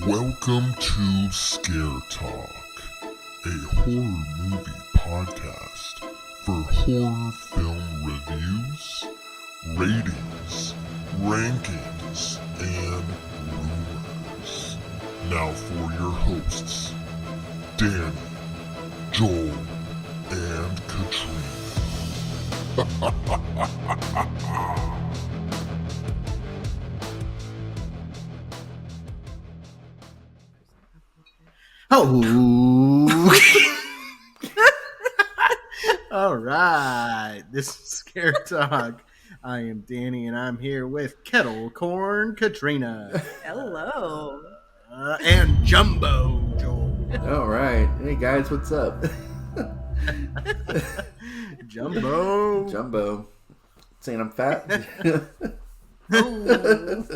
Welcome to Scare Talk, a horror movie podcast for horror film reviews, ratings, rankings, and rumors. Now for your hosts, Danny, Joel, and Katrina. Oh, all right. This is Scare Talk. I am Danny, and I'm here with Kettle Corn Katrina. Hello. And Jumbo Joel. All right. Hey, guys, what's up? Jumbo. Saying I'm fat? Man.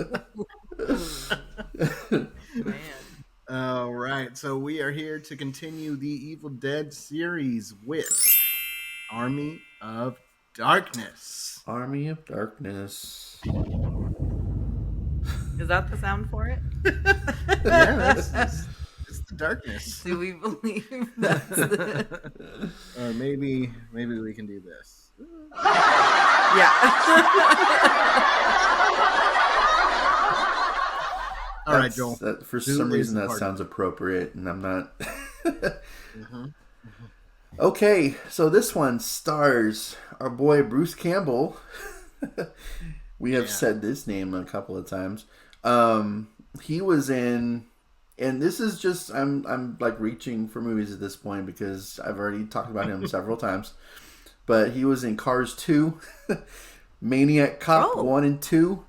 All right. So we are here to continue the Evil Dead series with Army of Darkness. Army of Darkness. Is that the sound for it? Yeah, it's the darkness. Do we believe that's the... Or maybe we can do this. Yeah. All right, Joel. For some reason, that sounds appropriate, and I'm not. Okay, so this one stars our boy Bruce Campbell. We have said this name a couple of times. He was in, and this is just I'm like reaching for movies at this point because I've already talked about him several times. But he was in Cars 2, Maniac Cop 1 and 2,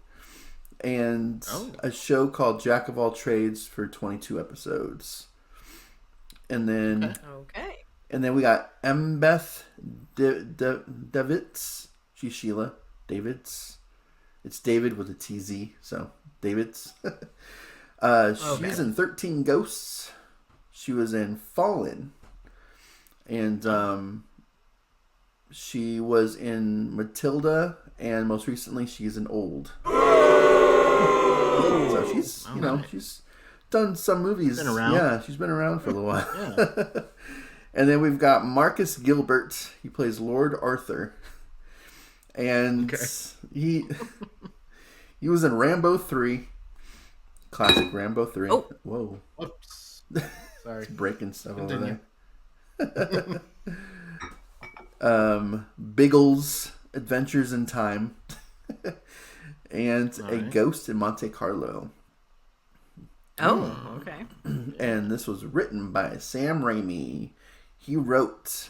and a show called Jack of All Trades for 22 episodes. And then And then we got Mbeth Davids. She's Sheila Davids. It's David with a TZ, so Davids. She's in 13 Ghosts. She was in Fallen. And she was in Matilda, and most recently she's in Old. So she's, she's done some movies. Been around. Yeah, she's been around for a little while. Yeah. And then we've got Marcus Gilbert. He plays Lord Arthur. And he was in Rambo 3. Classic Rambo 3. Oh. Whoa. Whoops. Sorry. Breaking stuff over there. Biggles, Adventures in Time. And A Ghost in Monte Carlo. Oh, okay. And this was written by Sam Raimi. He wrote...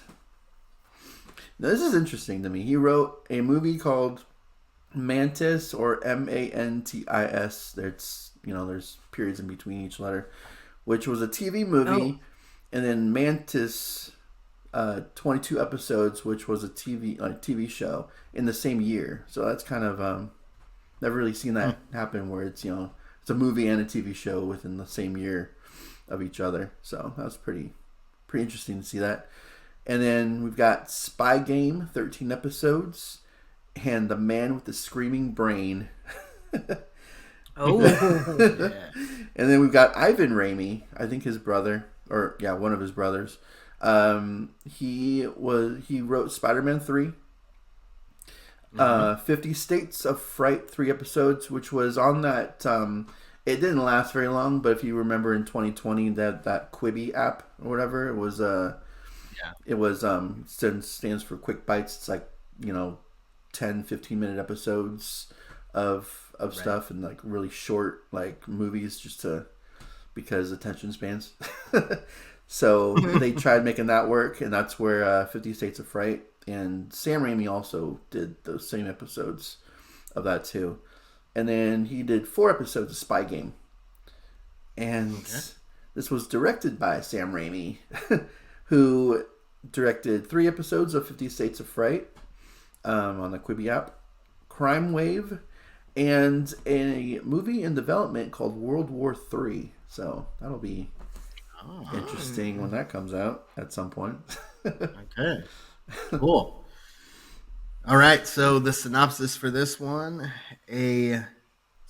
Now, this is interesting to me. He wrote a movie called Mantis, or Mantis. There's periods in between each letter, which was a TV movie, and then Mantis, 22 episodes, which was a TV show in the same year. So that's kind of never really seen that happen, where it's it's a movie and a TV show within the same year of each other. So that was pretty interesting to see that. And then we've got Spy Game, 13 episodes, and The Man with the Screaming Brain. Oh. Yeah. And then we've got Ivan Raimi, I think his brother, one of his brothers. He wrote Spider-Man 3. 50 States of Fright, 3 episodes, which was on that... it didn't last very long, but if you remember in 2020, that Quibi app or whatever, it was... It was stands for Quick Bites. It's like 10-15 minute episodes of stuff, and like really short like movies, because attention spans. So they tried making that work, and that's where 50 States of Fright, and Sam Raimi also did those same episodes of that too. And then he did 4 episodes of Spy Game, and this was directed by Sam Raimi. Who directed 3 episodes of 50 States of Fright on the Quibi app, Crime Wave, and a movie in development called World War III. So that'll be interesting when that comes out at some point. Okay. Cool. All right. So the synopsis for this one: a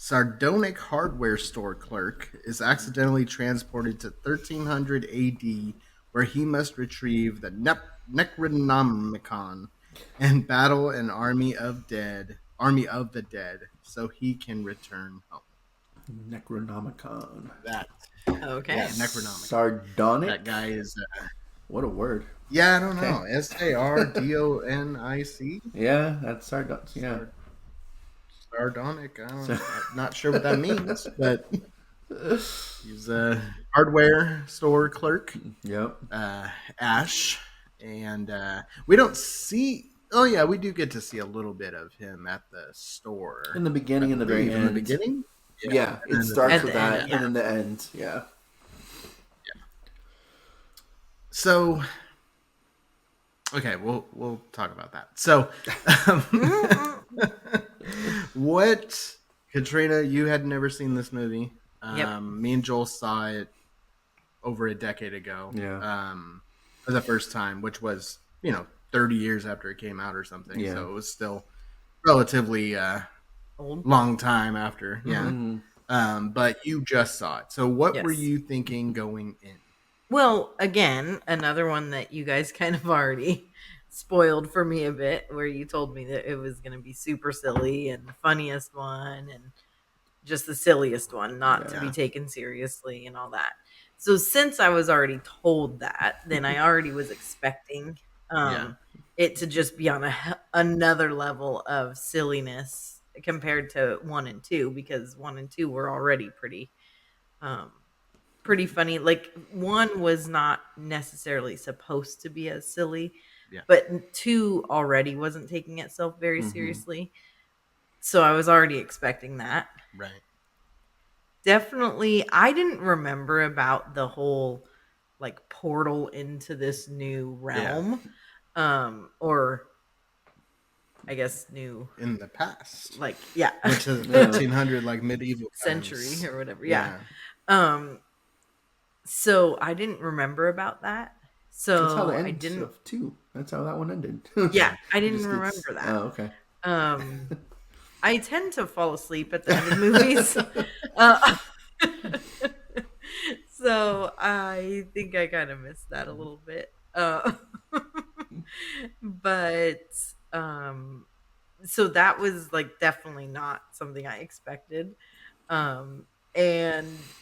sardonic hardware store clerk is accidentally transported to 1300 AD, where he must retrieve the Necronomicon and battle an army of the dead, so he can return home. Necronomicon. That, Okay. yeah, Necronomicon. Sardonic. That guy is. What a word. Yeah, I don't know. Okay. Sardonic. Yeah, that's sardonic. Yeah. Sardonic. I'm not sure what that means, but he's a hardware store clerk. Yep. Ash, and we don't see. Oh yeah, we do get to see a little bit of him at the store In the beginning and the very end. In the beginning, Yeah, it starts with that, and then the end. Yeah. So, okay, we'll talk about that. So, what, Katrina? You had never seen this movie. Yep. Me and Joel saw it over a decade ago. Yeah. For the first time, which was 30 years after it came out or something. Yeah. So it was still relatively Old. long time after. Yeah. Mm-hmm. But you just saw it. So what Yes. were you thinking going in? Well, again, another one that you guys kind of already spoiled for me a bit, where you told me that it was going to be super silly and the funniest one and just the silliest one, not to be taken seriously and all that. So since I was already told that, then I already was expecting it to just be on another level of silliness compared to 1 and 2, because 1 and 2 were already pretty funny. Like 1 was not necessarily supposed to be as silly, but 2 already wasn't taking itself very seriously. So I was already expecting that. Right. Definitely, I didn't remember about the whole like portal into this new realm, or I guess new in the past, like which is 1300, like medieval century times. or whatever. So I didn't remember about that. So that's how the end I didn't. Of 2. That's how that one ended. Yeah, I didn't remember that. Oh, okay. I tend to fall asleep at the end of movies. So I think I kind of missed that a little bit. But so that was like definitely not something I expected. And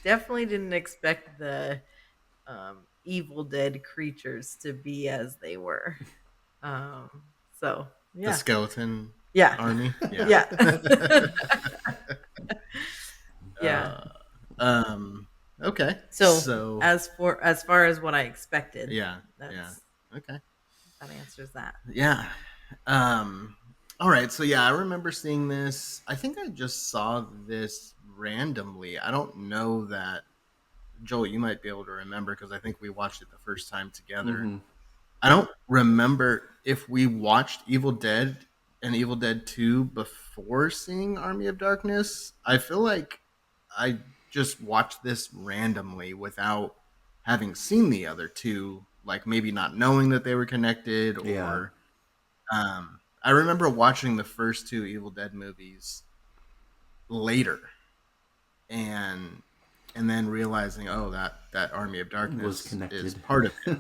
definitely didn't expect the Evil Dead creatures to be as they were. So yeah. The skeleton army. Yeah. Okay. So as far as what I expected, that's okay. That answers that. Yeah. All right. So I remember seeing this. I think I just saw this randomly. I don't know that, Joel, you might be able to remember, because I think we watched it the first time together. Mm-hmm. I don't remember if we watched Evil Dead and Evil Dead 2 before seeing Army of Darkness. I feel like I just watched this randomly without having seen the other two, like maybe not knowing that they were connected, or I remember watching the first 2 Evil Dead movies later and then realizing, that Army of Darkness is part of it.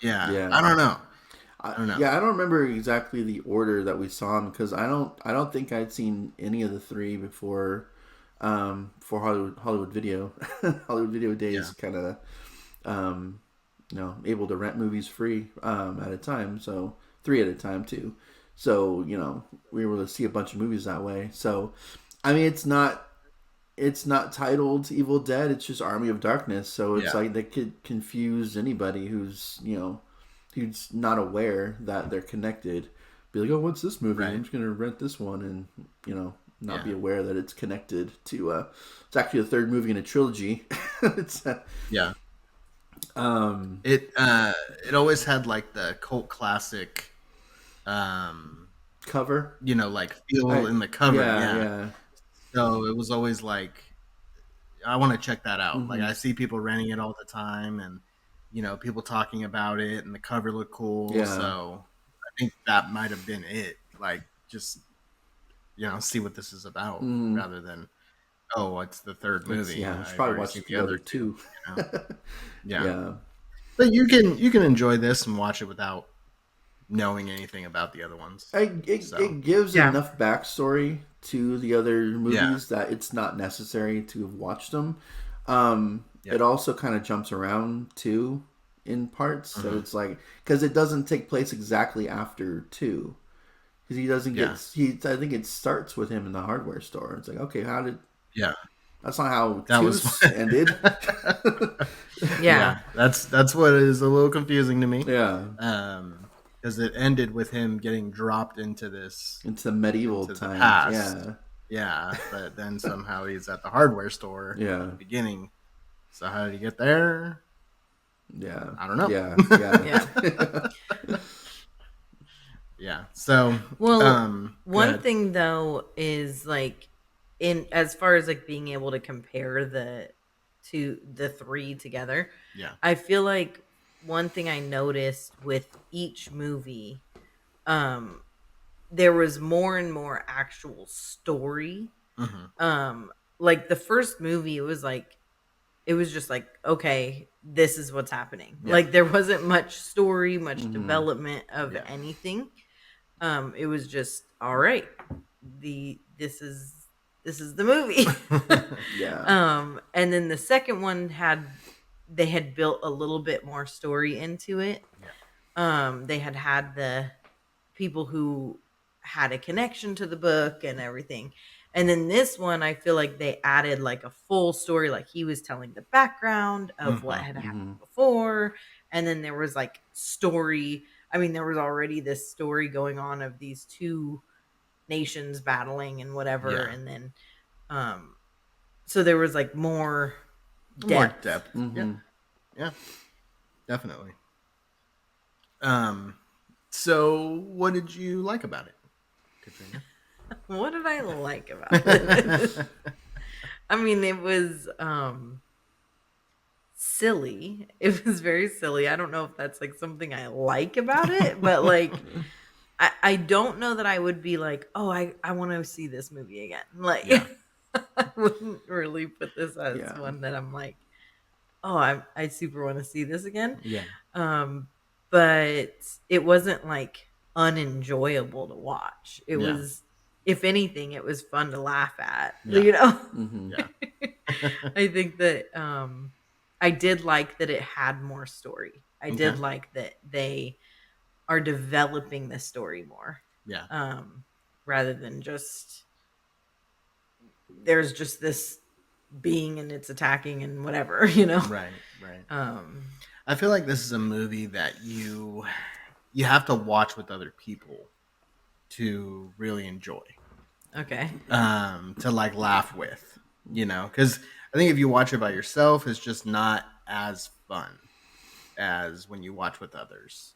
Yeah. I don't know. I don't remember exactly the order that we saw them, because I don't think I'd seen any of the 3 before for Hollywood Video. Hollywood Video Days kind of able to rent movies free at a time, so 3 at a time too. So we were able to see a bunch of movies that way. So I mean, it's not titled Evil Dead. It's just Army of Darkness. So it's like they could confuse anybody who's who's not aware that they're connected. Be like, oh, what's this movie? Right. I'm just gonna rent this one, and not be aware that it's connected to. It's actually the 3rd movie in a trilogy. It's it always had like the cult classic cover, like feel in the cover. So it was always like, I want to check that out. Like, I see people renting it all the time, and people talking about it, and the cover looked cool. So I think that might have been it. Like, just see what this is about, rather than oh, it's the third movie. I should I've probably already watch seen the other two. You know? Yeah. Yeah. But you can enjoy this and watch it without knowing anything about the other ones. It gives Yeah. enough backstory to the other Yeah. movies that it's not necessary to have watched them. Yeah. It also kind of jumps around too in parts, so it's like because it doesn't take place exactly after 2. Because he doesn't get I think it starts with him in the hardware store. It's like, okay, how did Yeah. that's not how That 2 was ended. Yeah. That's what is a little confusing to me. Yeah. Because it ended with him getting dropped into Into medieval the times. past. Yeah. Yeah, but then somehow he's at the hardware store Yeah. at the beginning. So how did he get there? Yeah. I don't know. Yeah. Yeah. Yeah. So one thing though is like in as far as like being able to compare the 3 together. Yeah. I feel like one thing I noticed with each movie, there was more and more actual story. Like the first movie, it was just like, okay, this is what's happening. Yeah. Like there wasn't much story, much development of anything. It was just all right. This is the movie. Yeah. And then the second one they had built a little bit more story into it. They had the people who had a connection to the book and everything. And then this one, I feel like they added like a full story. Like he was telling the background of what had happened before. And then there was like story. I mean, there was already this story going on of these 2 nations battling and whatever. Yeah. And then, so there was like more depth. More depth. Mm-hmm. Yeah. Definitely. So what did you like about it, Katrina? What did I like about it? I mean, it was silly. It was very silly. I don't know if that's like something I like about it, but like I don't know that I would be like, oh, I want to see this movie again. Like I wouldn't really put this as one that I'm like, oh, I super want to see this again. Yeah. But it wasn't like unenjoyable to watch. It was, if anything, it was fun to laugh at. You know? I think that I did like that it had more story. I did like that they are developing the story more. Yeah. Rather than just there's just this being and it's attacking and whatever, you know? Right. I feel like this is a movie that you have to watch with other people to really enjoy. Okay. To like laugh with, you know, because I think if you watch it by yourself, it's just not as fun as when you watch with others.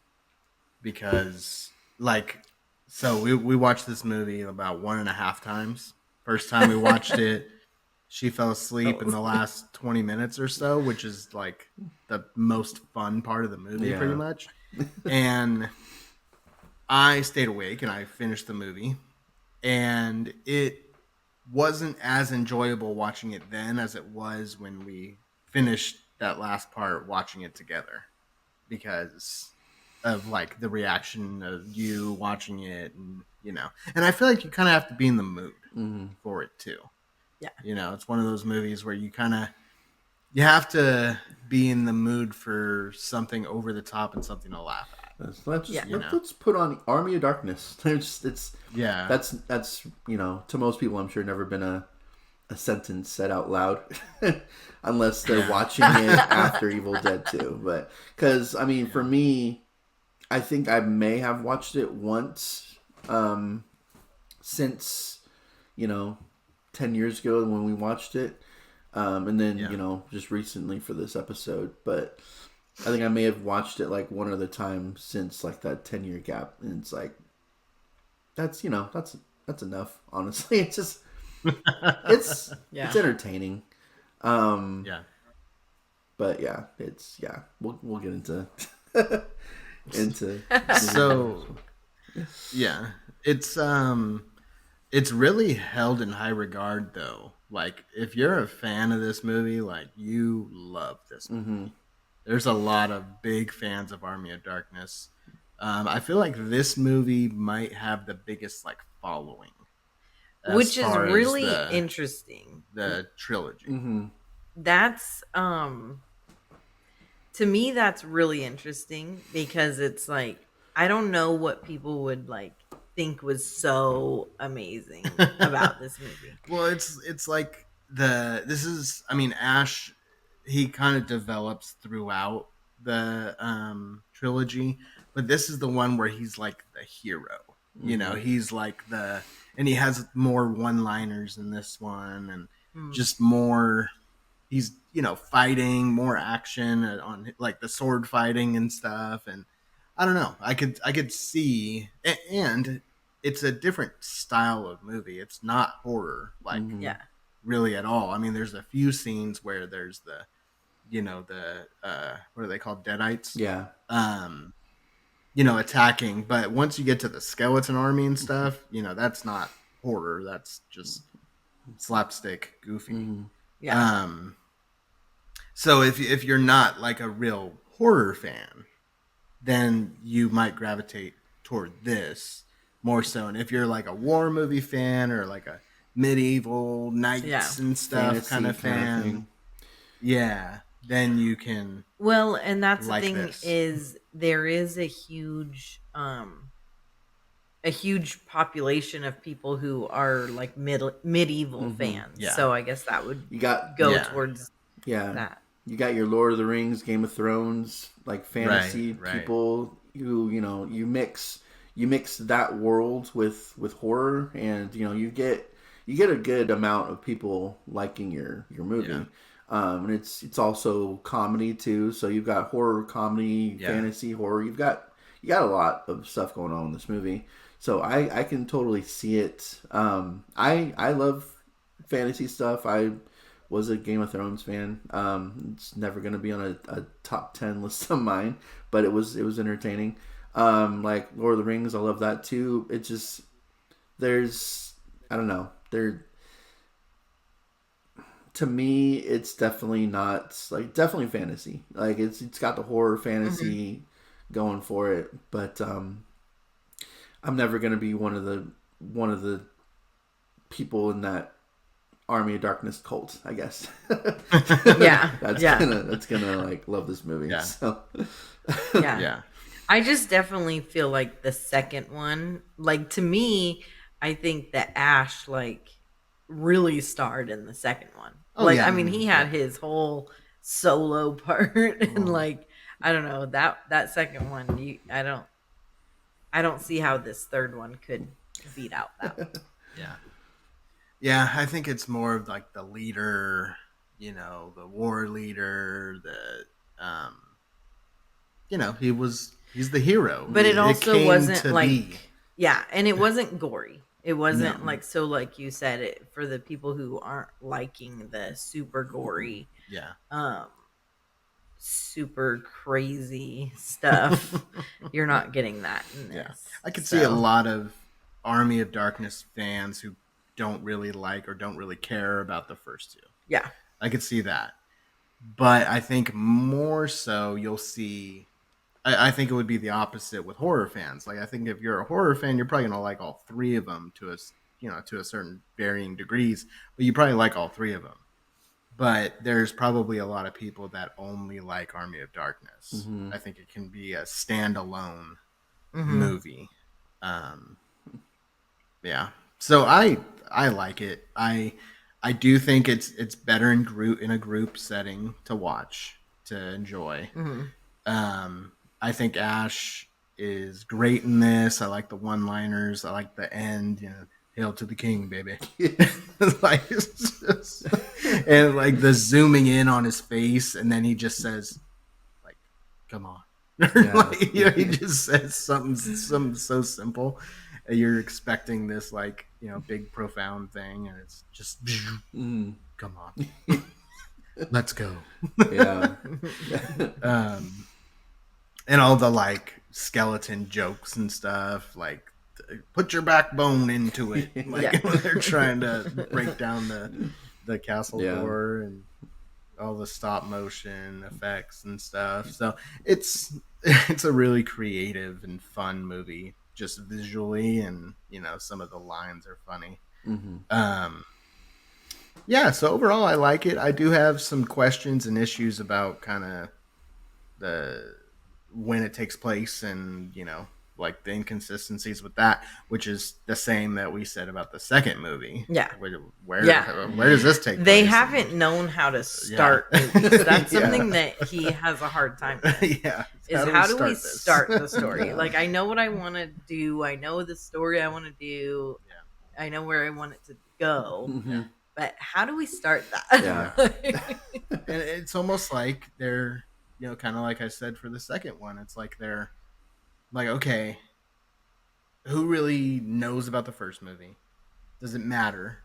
Because like, so we watched this movie about 1.5 times. First time we watched it, she fell asleep in the last 20 minutes or so, which is like the most fun part of the movie, pretty much. And I stayed awake and I finished the movie. And it wasn't as enjoyable watching it then as it was when we finished that last part watching it together. Because of like the reaction of you watching it and, you know. And I feel like you kind of have to be in the mood for it too. Yeah. You know, it's one of those movies where you have to be in the mood for something over the top and something to laugh at. Let's put on Army of Darkness. That's you know, to most people I'm sure never been a sentence said out loud unless they're watching it after Evil Dead 2. But because I mean, for me, I think I may have watched it once since, you know, 10 years ago when we watched it, and then you know, just recently for this episode. But I think I may have watched it like one other time since like that 10-year gap, and it's like that's enough. Honestly, it's just it's entertaining. But we'll get into so it's really held in high regard though, Like, if you're a fan of this movie, like, you love this movie. Mm-hmm. There's a lot of big fans of Army of Darkness. I feel like this movie might have the biggest like following, as Which is far as really interesting. the trilogy. Mm-hmm. That's to me that's really interesting because it's like I don't know what people would like think was so amazing about this movie. Well, it's like Ash, he kind of develops throughout the trilogy, but this is the one where he's like the hero. You know, he's like and he has more one-liners in this one, and just more. He's fighting more action on like the sword fighting and stuff, and I don't know. I could see, and it's a different style of movie. It's not horror like Yeah. really at all. I mean, there's a few scenes where there's the what are they called, deadites? Yeah. Attacking. But once you get to the skeleton army and stuff, that's not horror. That's just slapstick, goofy. Yeah. So if you're not like a real horror fan, then you might gravitate toward this more so. And if you're like a war movie fan or like a medieval knights and stuff Fantasy kind of fan, thing. yeah, then you can. Well, and that's like the thing this. is there is a huge population of people who are like medieval fans. Yeah. So I guess that would You got go Yeah. towards that. You got your Lord of the Rings, Game of Thrones, like fantasy Right. people who you mix that world with horror, and you get a good amount of people liking your movie. Yeah. And it's also comedy too. So you've got horror, comedy, Yeah. fantasy, horror. You got a lot of stuff going on in this movie. So I can totally see it. I love fantasy stuff. I was a Game of Thrones fan. It's never going to be on a top 10 list of mine, but it was entertaining. Like Lord of the Rings, I love that too. It just I don't know. To me, it's definitely not definitely fantasy. Like it's got the horror fantasy going for it, but I'm never going to be one of the people in that Army of Darkness cult, I guess. Yeah. That's gonna like love this movie. Yeah. So. Yeah. Yeah. I just definitely feel like the second one, like to me, I think that Ash like really starred in the second one. Oh, like yeah. I mean, he had his whole solo part, and like I don't know that second one. I don't see how this third one could beat out that one. Yeah. Yeah, I think it's more of like the leader, the war leader, he's the hero. But it also came wasn't to like be. yeah, and it wasn't gory. It wasn't No. like so like you said it for the people who aren't liking the super gory Yeah. super crazy stuff. You're not getting that in this. Yeah. I could see a lot of Army of Darkness fans who don't really like or don't really care about the first two. Yeah. I could see that. But I think more so you'll see I think it would be the opposite with horror fans. Like I think if you're a horror fan, you're probably gonna like all three of them to a certain varying degrees, but you probably like all three of them. But there's probably a lot of people that only like Army of Darkness. I think it can be a standalone movie. Yeah. So I like it. I do think it's better in a group setting to watch, to enjoy. I think Ash is great in this. I like the one-liners. I like the end. Hail to the king, baby. It's just, and like the zooming in on his face, and then he just says, like, "Come on." He just says something so simple. And you're expecting this like big profound thing, and it's just, "Come on, let's go." Yeah. And all the like skeleton jokes and stuff, like put your backbone into it, like when they're trying to break down the castle Yeah. door and all the stop motion effects and stuff. So it's a really creative and fun movie, just visually, and some of the lines are funny. Yeah, so overall I like it. I do have some questions and issues about kind of the when it takes place, and like the inconsistencies with that, which is the same that we said about the second movie. Yeah. Where does this take place? They haven't known how to start movies. That's Yeah. something that he has a hard time with. Yeah. Is how do we start the story? Like, I know what I want to do. I know the story I want to do. Yeah. I know where I want it to go. Mm-hmm. But how do we start that? Yeah. And it's almost like they're, kind of like I said for the second one, it's like they're like, okay, who really knows about the first movie? Does it matter?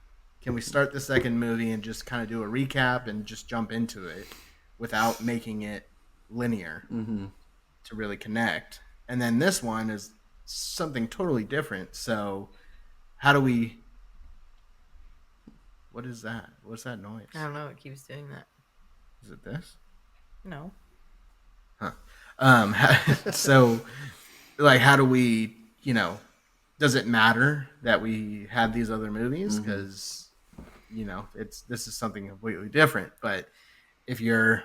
Can we start the second movie and just kind of do a recap and just jump into it without making it linear to really connect? And then this one is something totally different. So how do we... What is that? What's that noise? I don't know. It keeps doing that. Is it this? No. Huh. So, like, how do we, does it matter that we had these other movies? Because, this is something completely different. But if you're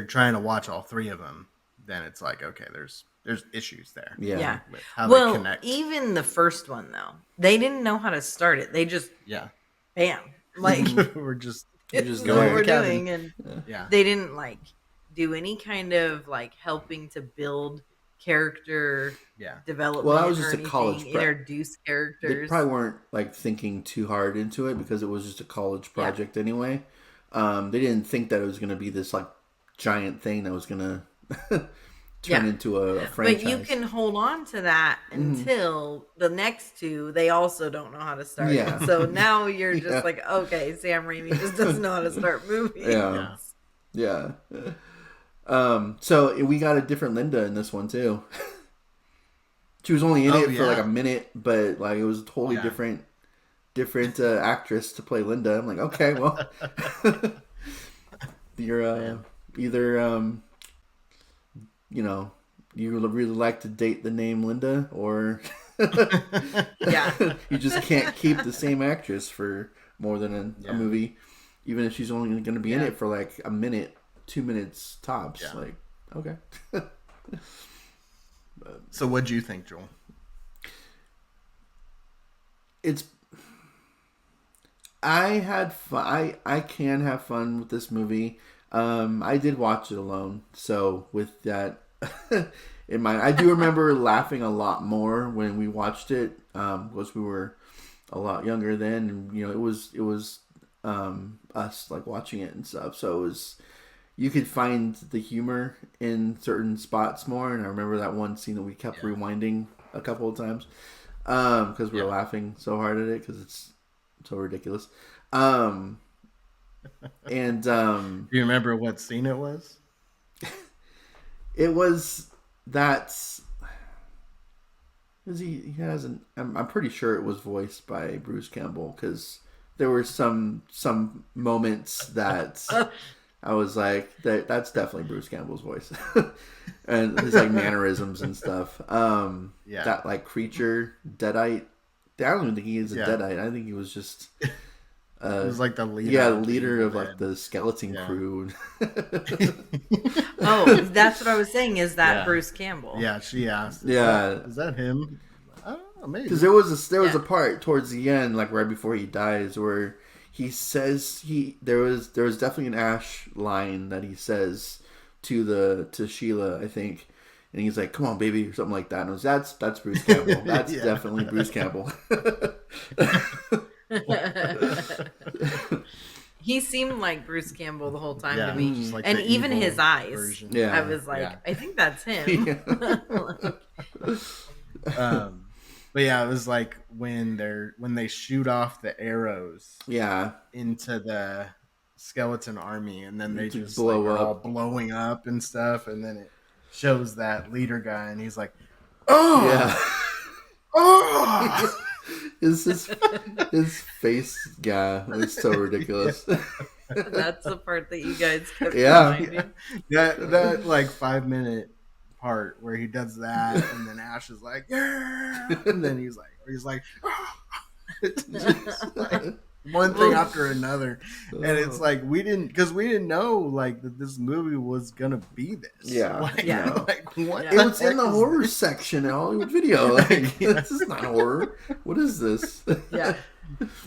trying to watch all three of them, then it's like, okay, there's issues there. Yeah. With how they connect. Even the first one, though, they didn't know how to start it. They just, bam. Like, we're just this is going what to we're the cabin. doing. And Yeah. they didn't, like, do any kind of, like, helping to build character development. Well, that was or just a anything, college prep. introduce characters. They probably weren't like thinking too hard into it because it was just a college project anyway. They didn't think that it was going to be this like giant thing that was going to turn into a franchise. But you can hold on to that until the next two. They also don't know how to start. Yeah. It. So now you're just like, okay, Sam Raimi just doesn't know how to start movies. Yeah. So we got a different Linda in this one too. She was only in it for like a minute, but like it was a totally different actress to play Linda. I'm like, okay, well, you're either you really like to date the name Linda, or you just can't keep the same actress for more than a movie, even if she's only going to be in it for like a minute, 2 minutes tops. Like, okay. So what do you think, Joel? I had fun. I can have fun with this movie. I did watch it alone, so with that in mind, I do remember laughing a lot more when we watched it, because we were a lot younger then, and it was us like watching it and stuff. So it was, you could find the humor in certain spots more, and I remember that one scene that we kept rewinding a couple of times because we were laughing so hard at it because it's so ridiculous. And do you remember what scene it was? It was he has an. I'm pretty sure it was voiced by Bruce Campbell, because there were some moments that I was like, that's definitely Bruce Campbell's voice, and his like mannerisms and stuff. That like creature Deadite. I don't even think he is a Deadite. I think he was just. It was like the leader. Yeah, the leader of like the skeleton crew. Oh, that's what I was saying. Is that Bruce Campbell? Yeah, she asked. Is that him? I don't know, maybe. Because there was a part towards the end, like right before he dies, where he says there was definitely an Ash line that he says to Sheila, I think, and he's like, "Come on, baby," or something like that. And I was, that's Bruce Campbell. That's definitely Bruce Campbell. He seemed like Bruce Campbell the whole time to me, like and even his eyes. Version. I was like, I think that's him. But yeah, it was like when they shoot off the arrows, into the skeleton army, and then they just blow up, all blowing up and stuff, and then it shows that leader guy, and he's like, "Oh, yeah." oh." his face, yeah, was so ridiculous. That's the part that you guys kept Yeah. reminding. That like 5 minute part where he does that, and then Ash is like, yeah, and then he's like, it's just like one thing after another, and it's like we didn't know like that this movie was gonna be this. Yeah. like, Yeah. like what? Yeah. It was the in the heck is horror this? section in Hollywood Video. Like, this is not horror. What is this? Yeah.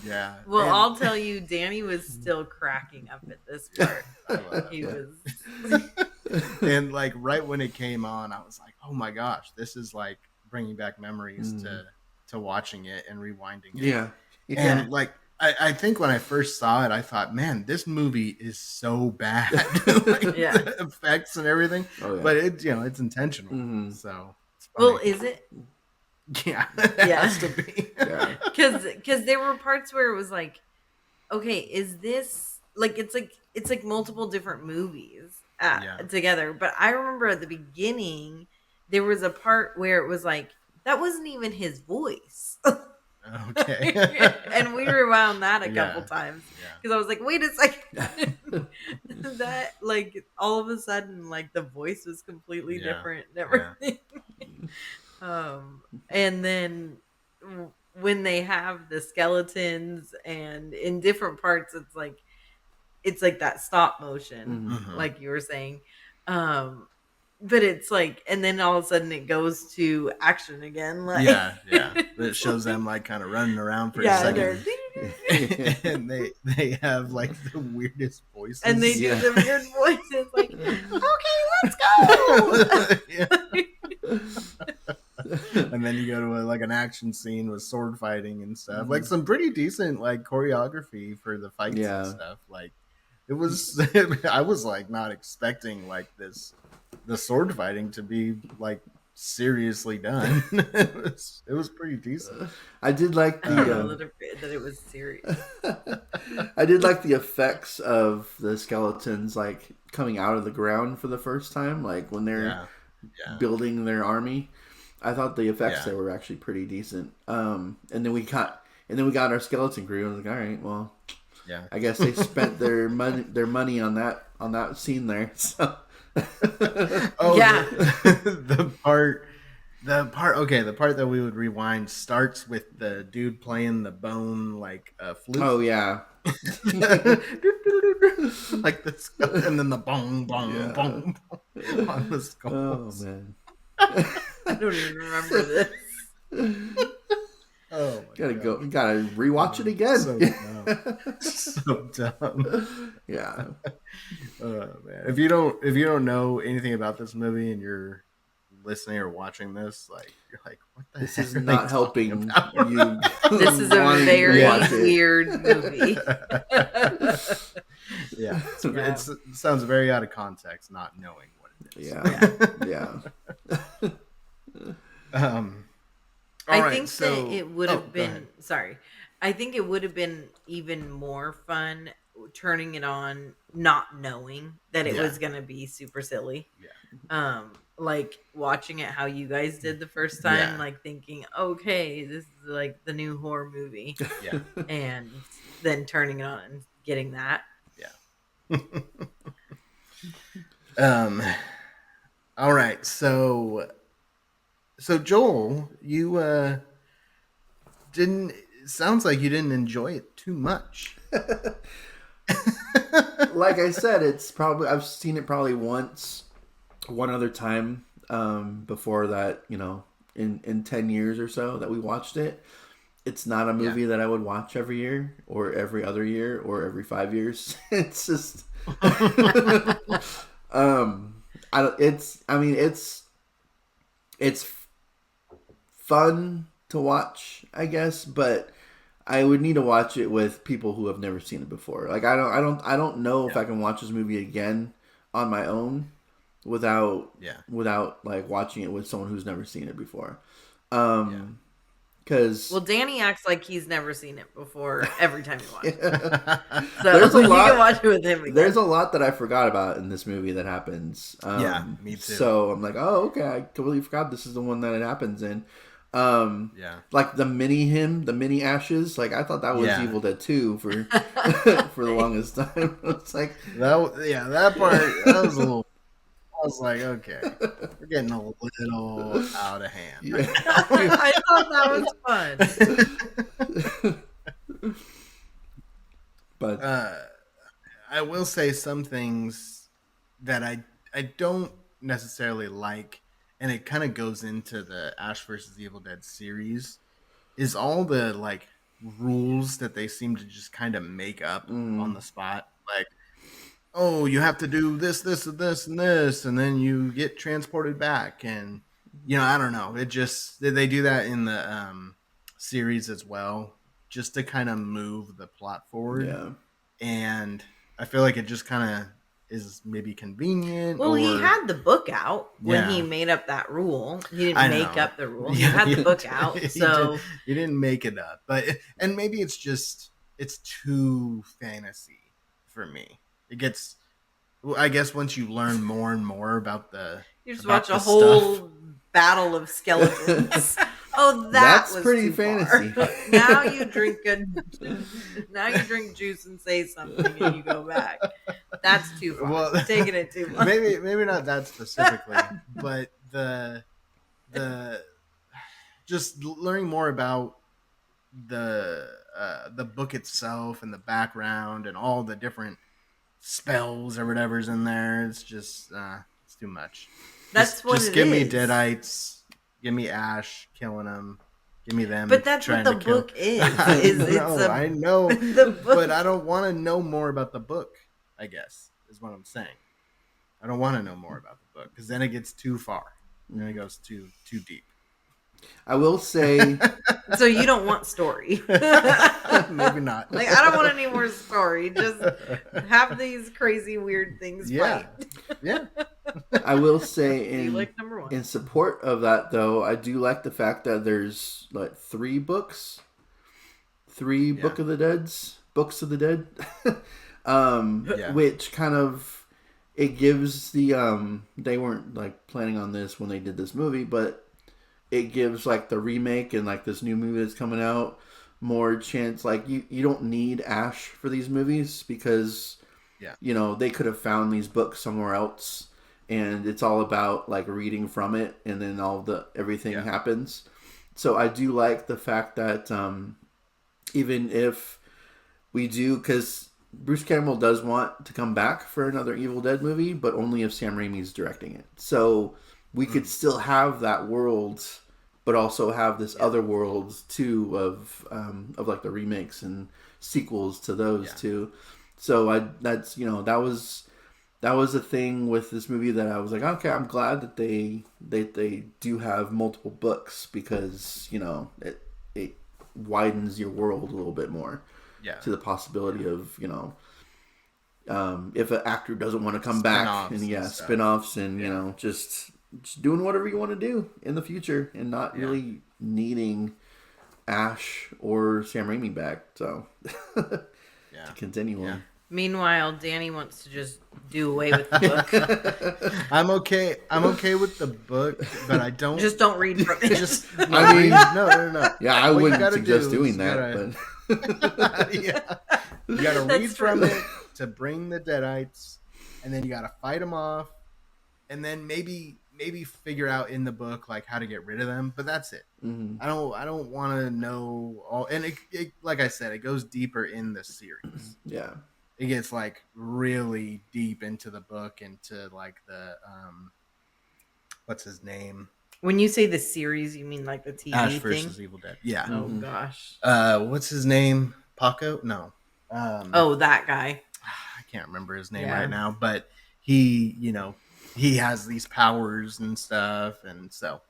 Yeah. Well, and- I'll tell you, Danny was still cracking up at this part. I love He it. was. And like right when it came on, I was like, oh my gosh, this is like bringing back memories to watching it and rewinding it. Yeah. And like I think when I first saw it, I thought, man, this movie is so bad. Like, Yeah. the effects and everything. Oh, yeah. But it's intentional. Mhm. So it's Well, funny. is it? Yeah. It Yeah. has to be. Yeah. Because there were parts where it was like, okay, is this like it's like multiple different movies Yeah. together. But I remember at the beginning there was a part where it was like that wasn't even his voice. Okay. And we rewound that a Yeah. couple times Yeah. because I was like, wait a second, that like all of a sudden like the voice was completely Yeah. different and everything. And then when they have the skeletons and in different parts, it's like that stop motion, Mhm. like you were saying. But it's like, and then all of a sudden it goes to action again. Like, Yeah. But it shows them like kind of running around for a yeah, second. they're And they have like the weirdest voices. and they do Yeah. the weird voices like, okay, let's go. And then you go to like an action scene with sword fighting and stuff. Mm-hmm. Like some pretty decent like choreography for the fights Yeah. and stuff. Like it was I was like not expecting like the sword fighting to be like seriously done. It was pretty decent. I did like I don't know the that it was serious. I did like the effects of the skeletons like coming out of the ground for the first time, like when they're Yeah. building their army. I thought the effects Yeah. there were actually pretty decent. And then we got our skeleton crew. I was like, all right, well, Yeah. I guess they spent their money on that scene there. So Oh Yeah. the part that we would rewind starts with the dude playing the bone like flute. oh yeah, Like the skull, and then the bong bong Yeah. bong bong on the oh skulls. man, I don't even remember this. Oh my gotta God. go, gotta rewatch it again. So dumb. So dumb. Yeah, Oh man. If you don't know anything about this movie and you're listening or watching this, like you're like, what the this heck is are they not helping talking about? you. This is a wanting to very watch it. weird movie. Yeah, Yeah. it sounds very out of context, not knowing what it is. Yeah, yeah. All I right, think so- that it would oh, have go been ahead. sorry. I think it would have been even more fun turning it on not knowing that it Yeah. was gonna be super silly. Yeah. Like watching it how you guys did the first time, Yeah. like thinking, okay, this is like the new horror movie, Yeah. and then turning it on and getting that. All right, so Joel, you didn't. It sounds like you didn't enjoy it too much. Like I said, it's probably I've seen it probably once, one other time before that. You know, in 10 years or so that we watched it. It's not a movie that I would watch every year or every other year or every 5 years. It's just it's fun to watch, I guess, but I would need to watch it with people who have never seen it before. Like I don't know if I can watch this movie again on my own without like watching it with someone who's never seen it before. Because Well, Danny acts like he's never seen it before every time he watches it. So There's a you lot- can watch it with him again. there's a lot that I forgot about in this movie that happens. Yeah, me too. So I'm like, oh, okay, I completely forgot this is the one that it happens in. Like the mini ashes. Like I thought that was Evil Dead 2 for for the longest time. It's like that part that was a little. I was like, okay, we're getting a little out of hand. Yeah. I thought that was fun. But I will say some things that I don't necessarily like, and it kind of goes into the Ash versus Evil Dead series, is all the like rules that they seem to just kind of make up on the spot. Like, oh, you have to do this, this, and this, and this, and then you get transported back, and I don't know. It just they do that in the series as well, just to kind of move the plot forward. yeah. And I feel like it just kind of is maybe convenient. Well, he had the book out when he made up that rule. He didn't make up the rule. He had the book out, so he didn't make it up. And maybe it's too fantasy for me. It gets, I guess, once you learn more and more about you just watch a whole battle of skeletons. Oh, that's was pretty too fantasy. Far. Now you drink juice and say something, and you go back. That's too far. Well, taking it too much. Maybe not that specifically, but the just learning more about the book itself and the background and all the different spells or whatever's in there. It's just it's too much. That's what just give me Deadites. Give me Ash killing them. Give me them. But that's what the book is. I know. But I don't want to know more about the book, I guess, is what I'm saying. I don't want to know more about the book because then it gets too far. Then it goes too deep. I will say. So you don't want story. Maybe not. Like, I don't want any more story. Just have these crazy, weird things fight. Yeah. I will say in support of that, though, I do like the fact that there's like 3 books. 3 books of the dead. Which kind of, it gives the, they weren't like planning on this when they did this movie, but it gives like the remake and like this new movie that's coming out more chance. Like you don't need Ash for these movies because, they could have found these books somewhere else. And it's all about like reading from it, and then everything happens. So I do like the fact that even if we do, because Bruce Campbell does want to come back for another Evil Dead movie, but only if Sam Raimi's directing it. So we could still have that world, but also have this other world too of like the remakes and sequels to those two. So that was a thing with this movie that I was like, okay, I'm glad that they do have multiple books because it widens your world a little bit more to the possibility of if an actor doesn't want to come back and spin-offs and just doing whatever you want to do in the future and not really needing Ash or Sam Raimi back. So to continue on. Meanwhile, Danny wants to just do away with the book. I'm okay with the book, but I don't. Just don't read from it. No. Yeah, I wouldn't suggest doing that. But you gotta read from it to bring the Deadites, and then you gotta fight them off, and then maybe figure out in the book like how to get rid of them. But that's it. Mm-hmm. I don't want to know all. And it like I said, it goes deeper in the series. Yeah. It gets like really deep into the book, into like the what's his name? When you say the series, you mean like the TV Ash thing? versus Evil Dead. Yeah. Oh gosh. What's his name? Paco? No. That guy. I can't remember his name right now, but he has these powers and stuff, and so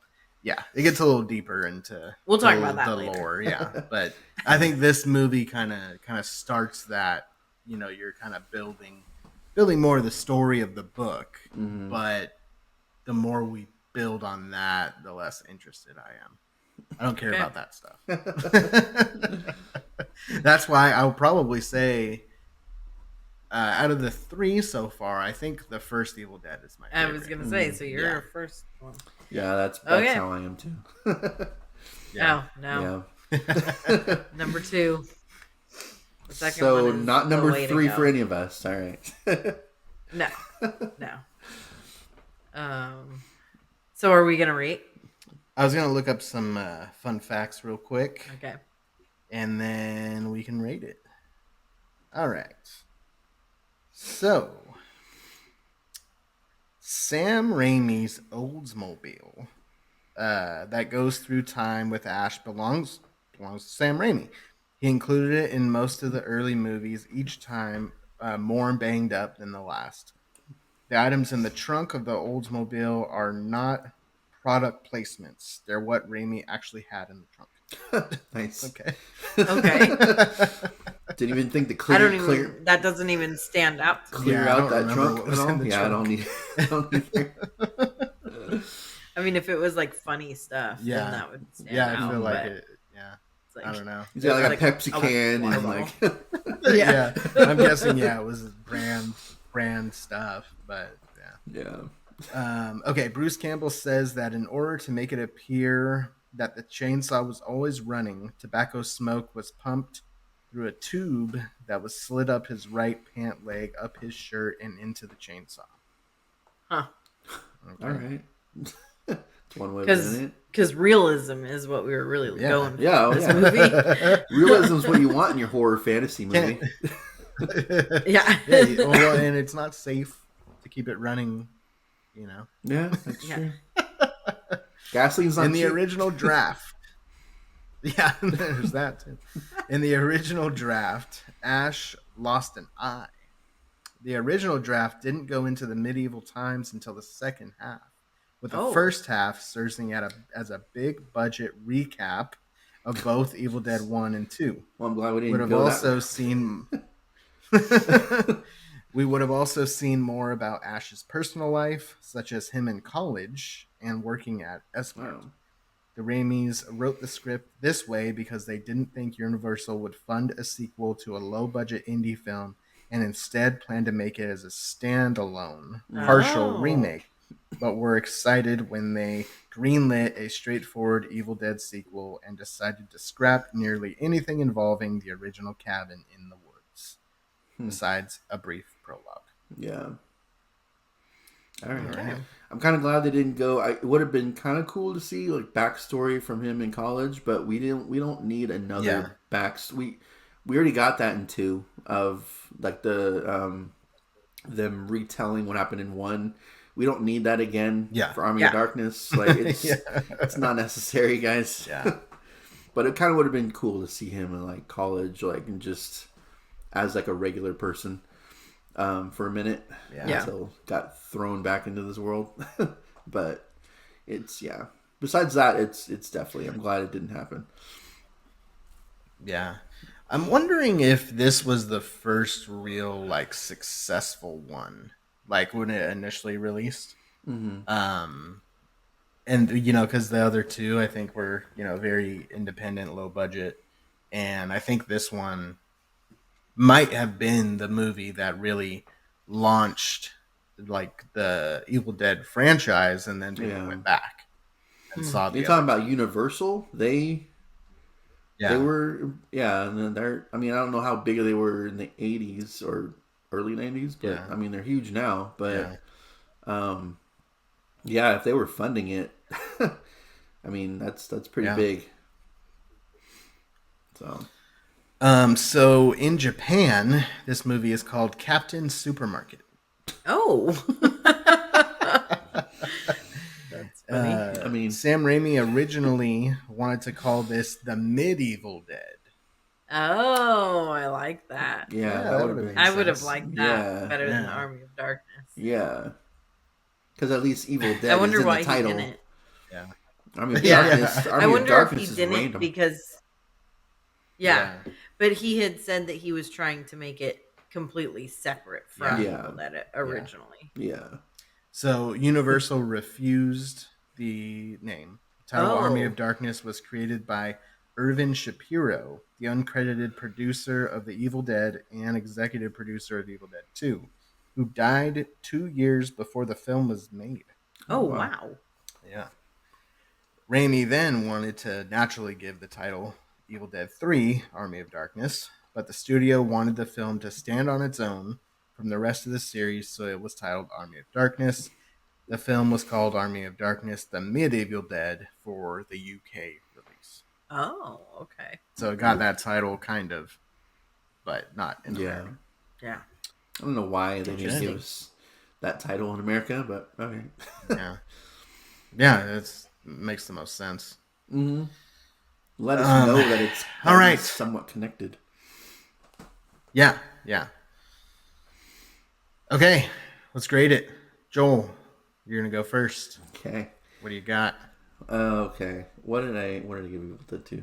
it gets a little deeper into we'll talk about that the later. lore. Yeah, but I think this movie kind of starts that. You're kind of building more of the story of the book, but the more we build on that, the less interested I am. I don't care about that stuff. That's why I'll probably say, out of the 3 so far, I think the first Evil Dead is my favorite. I was gonna say, so you're your first one. Yeah, that's how I am too. Yeah. Oh no. Yeah. Number 2. The second one So is not the number way to 3 go. for any of us. All right. No. So are we gonna rate? I was gonna look up some fun facts real quick, Okay. and then we can rate it. All right. So, Sam Raimi's Oldsmobile that goes through time with Ash belongs to Sam Raimi. He included it in most of the early movies, each time more banged up than the last. The items in the trunk of the Oldsmobile are not product placements. They're what Raimi actually had in the trunk. Nice. Okay. Okay. Didn't even think to I don't clear even. That doesn't even stand out to me. clear Yeah, I out don't that remember trunk what at was in all. the Yeah, trunk. I don't either. I mean, if it was like funny stuff, Yeah. then that would stand Yeah, out. I feel like but it. Yeah. It's like, I don't know. He's got like a Like Pepsi a can water and bottle. like Yeah. I'm guessing. Yeah, it was brand stuff, but yeah. yeah. Okay, Bruce Campbell says that in order to make it appear that the chainsaw was always running, tobacco smoke was pumped through a tube that was slid up his right pant leg, up his shirt, and into the chainsaw. Huh? Okay. All right. That's one way of doing it. Because realism is what we were really going for Yeah, in this yeah. movie. Realism is what you want in your horror fantasy movie. Yeah. Well, and it's not safe to keep it running, you know. Yeah, that's Yeah. true. Gasoline's not In the cheap. original draft. Yeah, there's that too. In the original draft, Ash lost an eye. The original draft didn't go into the medieval times until the second half, with the first half serving as a big budget recap of both Evil Dead 1 and 2. Well, I'm glad we didn't Would have go also that seen we would have also seen more about Ash's personal life, such as him in college and working at Esmart. Wow. The Raimis wrote the script this way because they didn't think Universal would fund a sequel to a low-budget indie film and instead planned to make it as a standalone, partial remake, but were excited when they greenlit a straightforward Evil Dead sequel and decided to scrap nearly anything involving the original cabin in the woods, besides a brief prologue. Yeah. All right. Okay. I'm kind of glad they didn't go. It would have been kind of cool to see like backstory from him in college, but we didn't. We don't need another backstory. We already got that in 2 of like the them retelling what happened in 1. We don't need that again for Army of Darkness. Like it's not necessary, guys. Yeah. But it kind of would have been cool to see him in like college, like and just as like a regular person. For a minute until got thrown back into this world. But it's besides that it's definitely, I'm glad it didn't happen. Yeah. I'm wondering if this was the first real like successful one, like when it initially released. Mm-hmm. And you know, because the other 2 I think were, you know, very independent, low budget, and I think this one might have been the movie that really launched like the Evil Dead franchise, and then people went back and saw the. You're talking about Universal? They were and then they're. I mean, I don't know how big they were in the 80s or early 90s, but I mean they're huge now. But if they were funding it, I mean that's pretty big. So. So in Japan, this movie is called Captain Supermarket. Oh. That's funny. I mean, Sam Raimi originally wanted to call this The Medieval Dead. Oh, I like that. Yeah, that would have been. I would have liked that better than Yeah. Army of Darkness. Yeah. Because at least Evil Dead I wonder is in why the title. he didn't. Yeah. Army of Yeah. Darkness. I Army of wonder if Darkness he is didn't random. because but he had said that he was trying to make it completely separate from Evil Dead originally. Yeah. So Universal refused the name. The title Army of Darkness was created by Irvin Shapiro, the uncredited producer of The Evil Dead and executive producer of Evil Dead 2, who died 2 years before the film was made. Oh, wow. Yeah. Raimi then wanted to naturally give the title Evil Dead 3 Army of Darkness, but the studio wanted the film to stand on its own from the rest of the series, so it was titled Army of Darkness. The film was called Army of Darkness: The Medieval Dead for the UK release. Oh, okay. So it got that title kind of, but not in Yeah. America. Yeah. I don't know why they didn't Interesting. give us that title in America, but okay. Yeah. Yeah, it makes the most sense. Mm-hmm. Let us know that it's all right. somewhat connected. Yeah, yeah. Okay, let's grade it. Joel, you're gonna go first. Okay. What do you got? Okay. What did I give Evil Dead 2?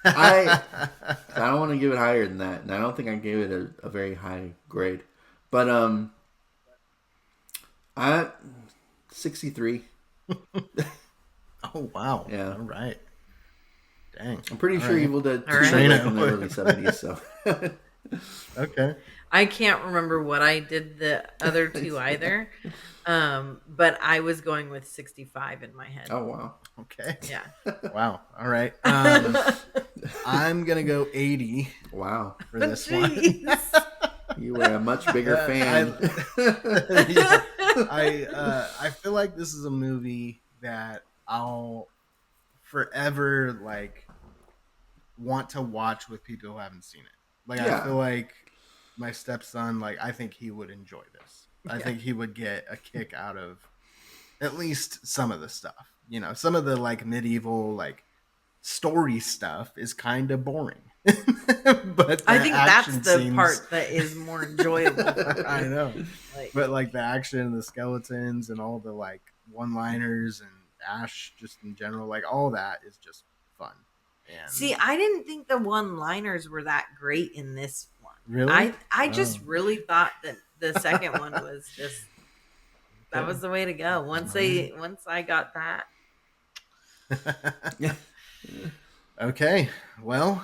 I don't want to give it higher than that, and I don't think I gave it a very high grade. But I 63. Oh wow. Yeah. All right. Dang. I'm pretty All sure right. Evil Dead 2 All was right. like in the early 70s, so Okay. I can't remember what I did the other two either. But I was going with 65 in my head. oh wow. Okay. Yeah. Wow. All right. I'm gonna go 80 Wow. for this one. Jeez. You were a much bigger fan. I feel like this is a movie that I'll forever like want to watch with people who haven't seen it. Like Yeah. I feel like my stepson, like I think he would enjoy this. I Yeah. think he would get a kick out of at least some of the stuff. You know, some of the like medieval like story stuff is kind of boring. But I the think that's action the scenes- part that is more enjoyable. For I me. know. Like, But like the action and the skeletons and all the like one-liners and Ash just in general, like all that is just fun. And see, I didn't think the one-liners were that great in this one. really, I just Oh. really thought that the second one was just that was the way to go. Once I got that. Okay, well,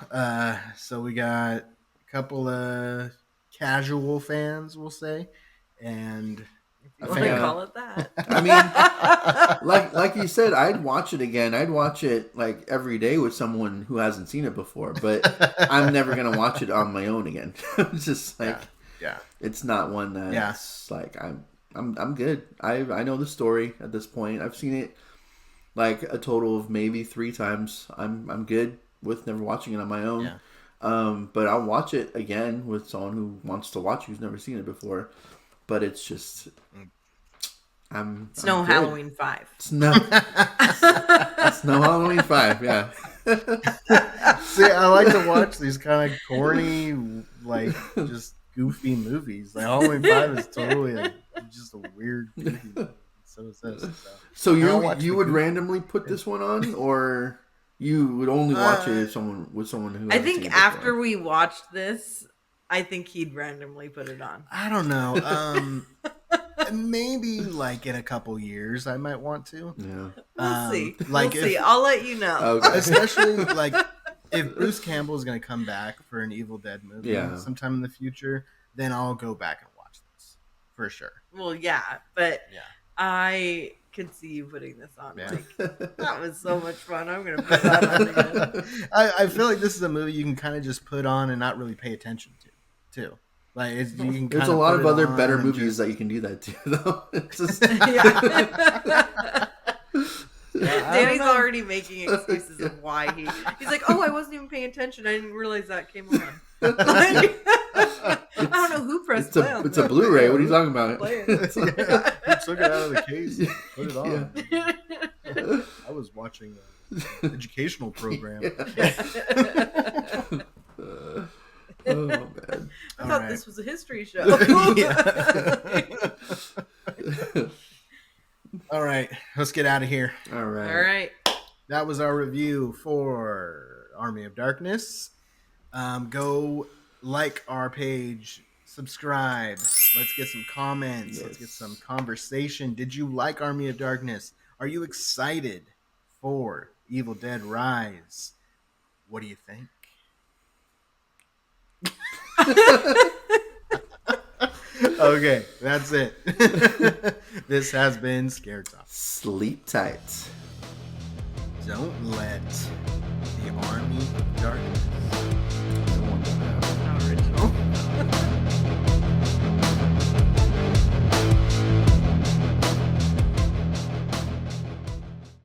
so we got a couple of casual fans, we'll say, and If you a want to fan. call it that. I mean, like you said, I'd watch it again. I'd watch it like every day with someone who hasn't seen it before, but I'm never gonna watch it on my own again. It's just like yeah. it's not one that's like I'm good. I know the story at this point. I've seen it like a total of maybe 3 times. I'm good with never watching it on my own. Yeah. But I'll watch it again with someone who wants to watch who's never seen it before. But it's just It's no good. Halloween 5. It's no Halloween 5, yeah. See, I like to watch these kind of corny, like just goofy movies. Like Halloween 5 is totally just a weird goofy movie. So is this. So I'll watch you the would goofy- randomly put this one on, or you would only watch it if someone who I hasn't seen think it after before? we watched this, I think he'd randomly put it on. I don't know. Maybe like in a couple years, I might want to. Yeah. We'll see. Like We'll if- see. I'll let you know. Okay. Especially like if Bruce Campbell is going to come back for an Evil Dead movie Yeah. sometime in the future, then I'll go back and watch this for sure. Well, yeah, but Yeah. I could see you putting this on. Yeah. Like, that was so much fun. I'm gonna put that on again. I feel like this is a movie you can kind of just put on and not really pay attention to, too. Like you can There's a kinda lot put of it other on better and movies just- that you can do that to, though. It's just, Yeah. Yeah, I Danny's don't know. already making excuses of why he's like, oh, I wasn't even paying attention. I didn't realize that came on. Like, I don't know who pressed play on it's a that. Blu-ray. What are you talking about? Play it. Yeah, you took it out of the case, and put it on. Yeah. I was watching an educational program. Oh man. I All thought right. this was a history show. All right, let's get out of here. All right. All right. That was our review for Army of Darkness. Go like our page, subscribe. Let's get some comments. Let's get Yes. some conversation. Did you like Army of Darkness? Are you excited for Evil Dead Rise? What do you think? Okay, that's it. This has been Scare Talk. Sleep tight. Don't let the army